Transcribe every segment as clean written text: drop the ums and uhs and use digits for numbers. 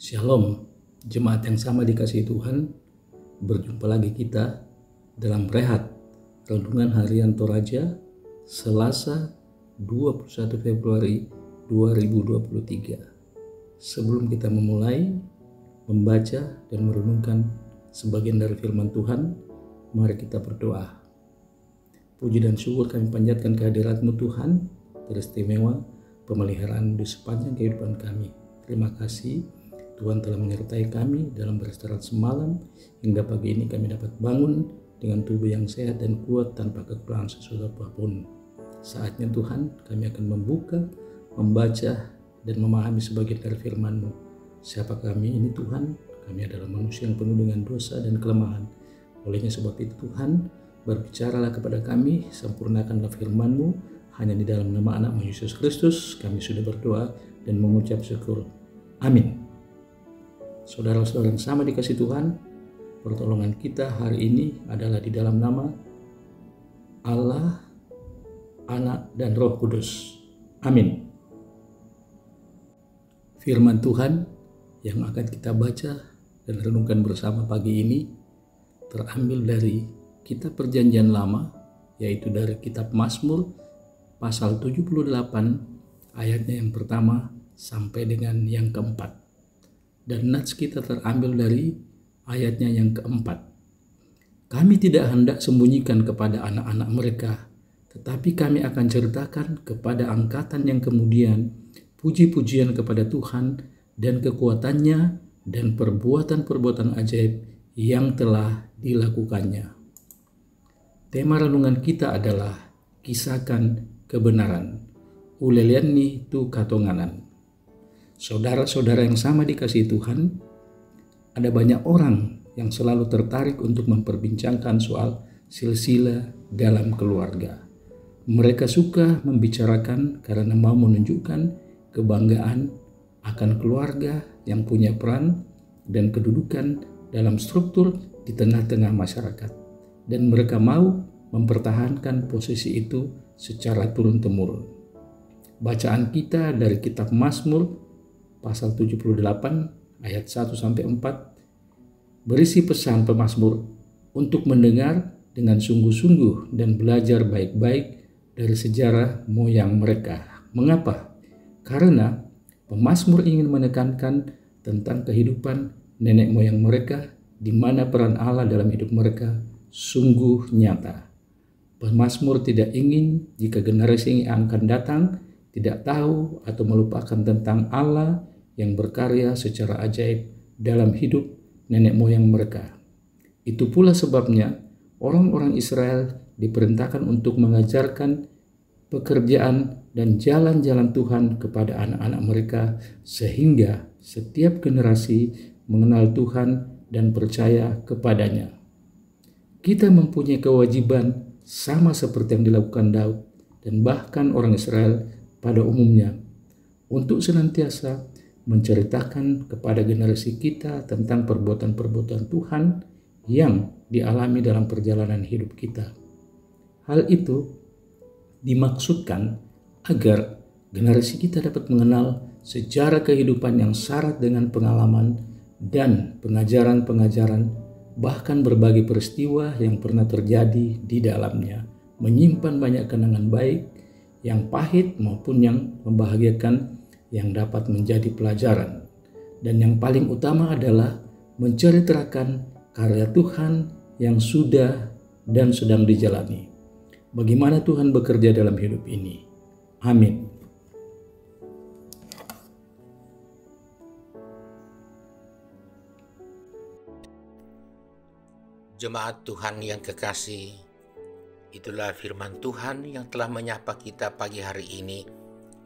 Shalom, jemaat yang sama dikasihi Tuhan. Berjumpa lagi kita dalam rehat Renungan Harian Toraja Selasa 21 Februari 2023. Sebelum kita memulai membaca dan merenungkan sebagian dari firman Tuhan, mari kita berdoa. Puji dan syukur kami panjatkan kehadirat-Mu Tuhan, teristimewa pemeliharaan di sepanjang kehidupan kami. Terima kasih Tuhan telah menyertai kami dalam beristirahat semalam hingga pagi ini kami dapat bangun dengan tubuh yang sehat dan kuat tanpa kekurangan sesuatu apapun. Saatnya Tuhan kami akan membuka, membaca dan memahami sebagian dari firman-Mu. Siapa kami ini Tuhan? Kami adalah manusia yang penuh dengan dosa dan kelemahan. Olehnya sebab itu Tuhan, berbicaralah kepada kami, sempurnakanlah firman-Mu. Hanya di dalam nama anak-Mu Yesus Kristus kami sudah berdoa dan mengucap syukur. Amin. Saudara-saudara yang sama dikasih Tuhan, pertolongan kita hari ini adalah di dalam nama Allah, Anak, dan Roh Kudus. Amin. Firman Tuhan yang akan kita baca dan renungkan bersama pagi ini terambil dari kitab Perjanjian Lama, yaitu dari kitab Mazmur pasal 78 ayatnya yang pertama sampai dengan yang keempat. Dan nats kita terambil dari ayatnya yang keempat. Kami tidak hendak sembunyikan kepada anak-anak mereka, tetapi kami akan ceritakan kepada angkatan yang kemudian puji-pujian kepada Tuhan dan kekuatannya dan perbuatan-perbuatan ajaib yang telah dilakukannya. Tema renungan kita adalah kisahkan kebenaran. Ulelianni tu katonganan. Saudara-saudara yang sama dikasihi Tuhan, ada banyak orang yang selalu tertarik untuk memperbincangkan soal silsilah dalam keluarga. Mereka suka membicarakan karena mau menunjukkan kebanggaan akan keluarga yang punya peran dan kedudukan dalam struktur di tengah-tengah masyarakat. Dan mereka mau mempertahankan posisi itu secara turun-temurun. Bacaan kita dari kitab Mazmur pasal 78 ayat 1-4 berisi pesan pemazmur untuk mendengar dengan sungguh-sungguh dan belajar baik-baik dari sejarah moyang mereka. Mengapa? Karena pemazmur ingin menekankan tentang kehidupan nenek moyang mereka, di mana peran Allah dalam hidup mereka sungguh nyata. Pemazmur tidak ingin jika generasi yang akan datang tidak tahu atau melupakan tentang Allah yang berkarya secara ajaib dalam hidup nenek moyang mereka. Itu pula sebabnya orang-orang Israel diperintahkan untuk mengajarkan pekerjaan dan jalan-jalan Tuhan kepada anak-anak mereka sehingga setiap generasi mengenal Tuhan dan percaya kepadanya. Kita mempunyai kewajiban sama seperti yang dilakukan Daud dan bahkan orang Israel pada umumnya untuk senantiasa menceritakan kepada generasi kita tentang perbuatan-perbuatan Tuhan yang dialami dalam perjalanan hidup kita. Hal itu dimaksudkan agar generasi kita dapat mengenal sejarah kehidupan yang syarat dengan pengalaman dan pengajaran-pengajaran, bahkan berbagai peristiwa yang pernah terjadi di dalamnya, menyimpan banyak kenangan baik, yang pahit maupun yang membahagiakan, yang dapat menjadi pelajaran. Dan yang paling utama adalah menceritakan karya Tuhan yang sudah dan sedang dijalani. Bagaimana Tuhan bekerja dalam hidup ini. Amin. Jemaat Tuhan yang kekasih, itulah firman Tuhan yang telah menyapa kita pagi hari ini.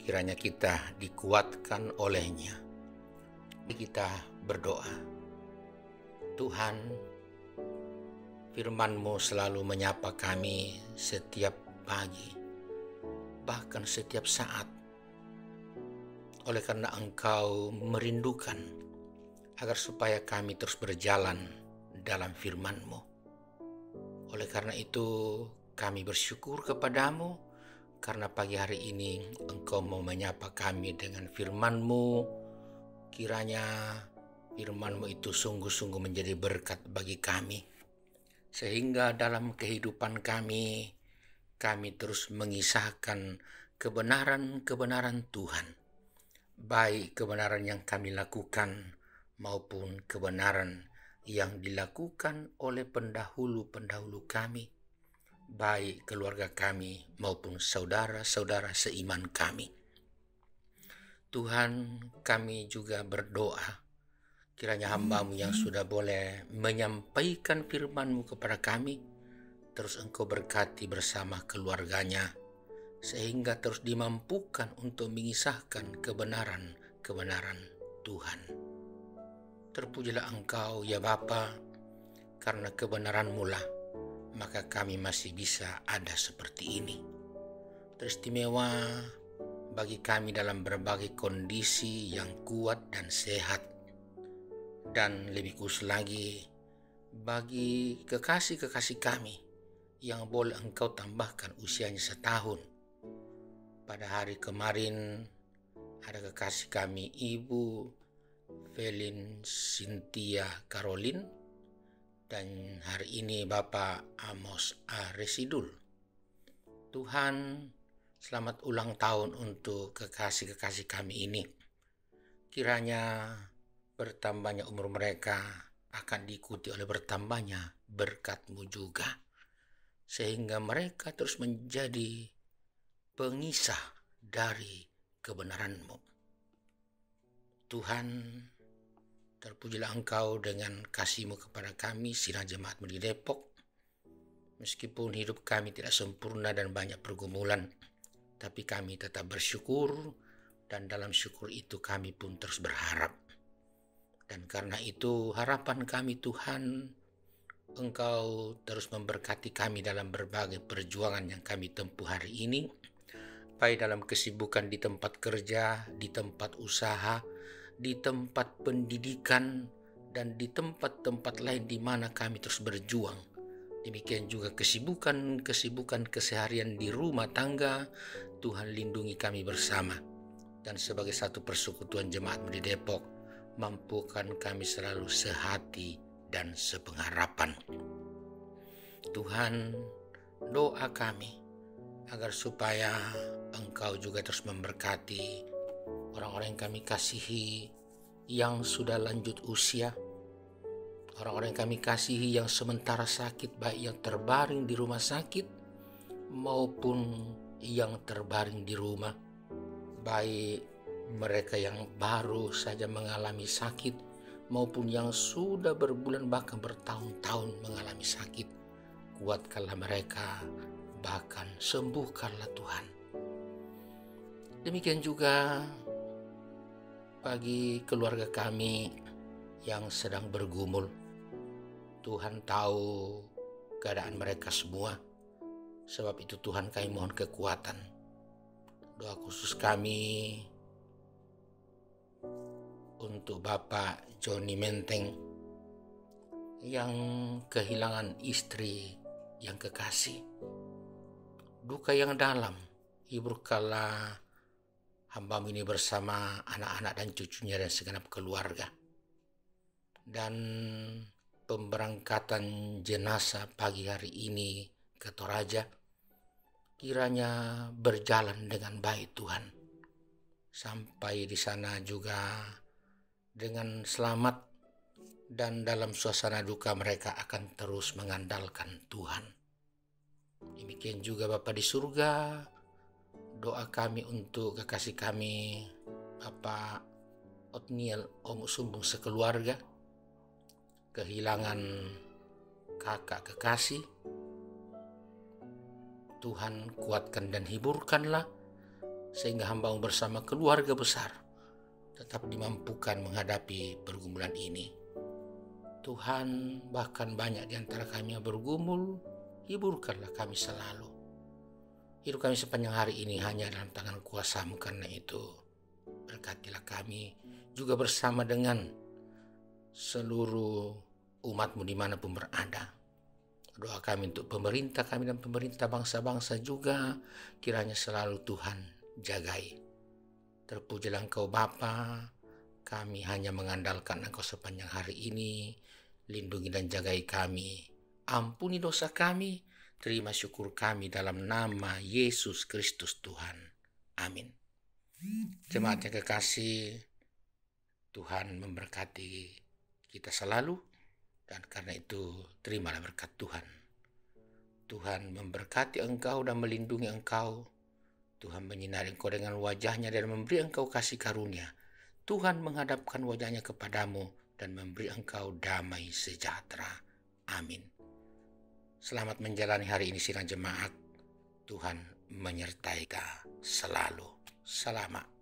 Kiranya kita dikuatkan olehnya. Kita berdoa. Tuhan, firman-Mu selalu menyapa kami setiap pagi, bahkan setiap saat. Oleh karena Engkau merindukan agar supaya kami terus berjalan dalam firman-Mu. Oleh karena itu kami bersyukur kepadamu karena pagi hari ini Engkau mau menyapa kami dengan firman-Mu. Kiranya Firman-Mu itu sungguh-sungguh menjadi berkat bagi kami, sehingga dalam kehidupan kami terus mengisahkan kebenaran-kebenaran Tuhan, baik kebenaran yang kami lakukan maupun kebenaran yang dilakukan oleh pendahulu-pendahulu kami, baik keluarga kami maupun saudara-saudara seiman kami. Tuhan, kami juga berdoa, kiranya hamba-Mu yang sudah boleh menyampaikan firman-Mu kepada kami, terus Engkau berkati bersama keluarganya, sehingga terus dimampukan untuk mengisahkan kebenaran-kebenaran Tuhan. Terpujilah Engkau ya Bapa, karena kebenaran-Mu lah, maka kami masih bisa ada seperti ini. Teristimewa bagi kami dalam berbagai kondisi yang kuat dan sehat. Dan lebih khusus lagi bagi kekasih-kekasih kami yang boleh Engkau tambahkan usianya 1 tahun. Pada hari kemarin ada kekasih kami Ibu Velin Cynthia Caroline, dan hari ini Bapak Amos A. Residul. Tuhan, selamat ulang tahun untuk kekasih-kekasih kami ini. Kiranya bertambahnya umur mereka akan diikuti oleh bertambahnya berkat-Mu juga, sehingga mereka terus menjadi pengisah dari kebenaran-Mu. Tuhan, terpujilah Engkau dengan kasih-Mu kepada kami, sidang jemaat-Mu di Depok. Meskipun hidup kami tidak sempurna dan banyak pergumulan, tapi kami tetap bersyukur, dan dalam syukur itu kami pun terus berharap. Dan karena itu harapan kami Tuhan, Engkau terus memberkati kami dalam berbagai perjuangan yang kami tempuh hari ini, baik dalam kesibukan di tempat kerja, di tempat usaha, di tempat pendidikan, dan di tempat-tempat lain di mana kami terus berjuang. Demikian juga kesibukan keseharian di rumah tangga. Tuhan lindungi kami bersama. Dan sebagai satu persekutuan jemaat-Mu di Depok, mampukan kami selalu sehati dan sepengharapan. Tuhan, doa kami agar supaya Engkau juga terus memberkati orang-orang yang kami kasihi yang sudah lanjut usia, orang-orang yang kami kasihi yang sementara sakit, baik yang terbaring di rumah sakit maupun yang terbaring di rumah, baik mereka yang baru saja mengalami sakit maupun yang sudah berbulan bahkan bertahun-tahun mengalami sakit. Kuatkanlah mereka, bahkan sembuhkanlah Tuhan. Demikian juga bagi keluarga kami yang sedang bergumul. Tuhan tahu keadaan mereka semua. Sebab itu Tuhan, kami mohon kekuatan. Doa khusus kami untuk Bapak Joni Menteng yang kehilangan istri yang kekasih. Duka yang dalam, hiburkanlah hamba-Mu ini bersama anak-anak dan cucunya dan segenap keluarga. Dan pemberangkatan jenazah pagi hari ini ke Toraja kiranya berjalan dengan baik Tuhan. Sampai di sana juga dengan selamat, dan dalam suasana duka mereka akan terus mengandalkan Tuhan. Demikian juga Bapa di surga, doa kami untuk kekasih kami Bapak Otniel Om Sumbung sekeluarga, kehilangan kakak kekasih. Tuhan kuatkan dan hiburkanlah, sehingga hamba-Mu bersama keluarga besar tetap dimampukan menghadapi pergumulan ini. Tuhan, bahkan banyak di antara kami yang bergumul, hiburkanlah kami selalu. Hidup kami sepanjang hari ini hanya dalam tangan kuasa-Mu, karena itu berkatilah kami juga bersama dengan seluruh umat-Mu dimanapun berada. Doa kami untuk pemerintah kami dan pemerintah bangsa-bangsa juga, kiranya selalu Tuhan jagai. Terpujilah Engkau Bapa, Kami hanya mengandalkan Engkau sepanjang hari ini. Lindungi dan jagai kami. Ampuni dosa kami. Terima syukur kami dalam nama Yesus Kristus Tuhan. Amin. Jemaat yang kekasih, Tuhan memberkati kita selalu. Dan karena itu terimalah berkat Tuhan. Tuhan memberkati engkau dan melindungi engkau. Tuhan menyinari engkau dengan wajahnya dan memberi engkau kasih karunia. Tuhan menghadapkan wajahnya kepadamu dan memberi engkau damai sejahtera. Amin. Selamat menjalani hari ini sidang jemaat. Tuhan menyertai kita selalu. Selamat.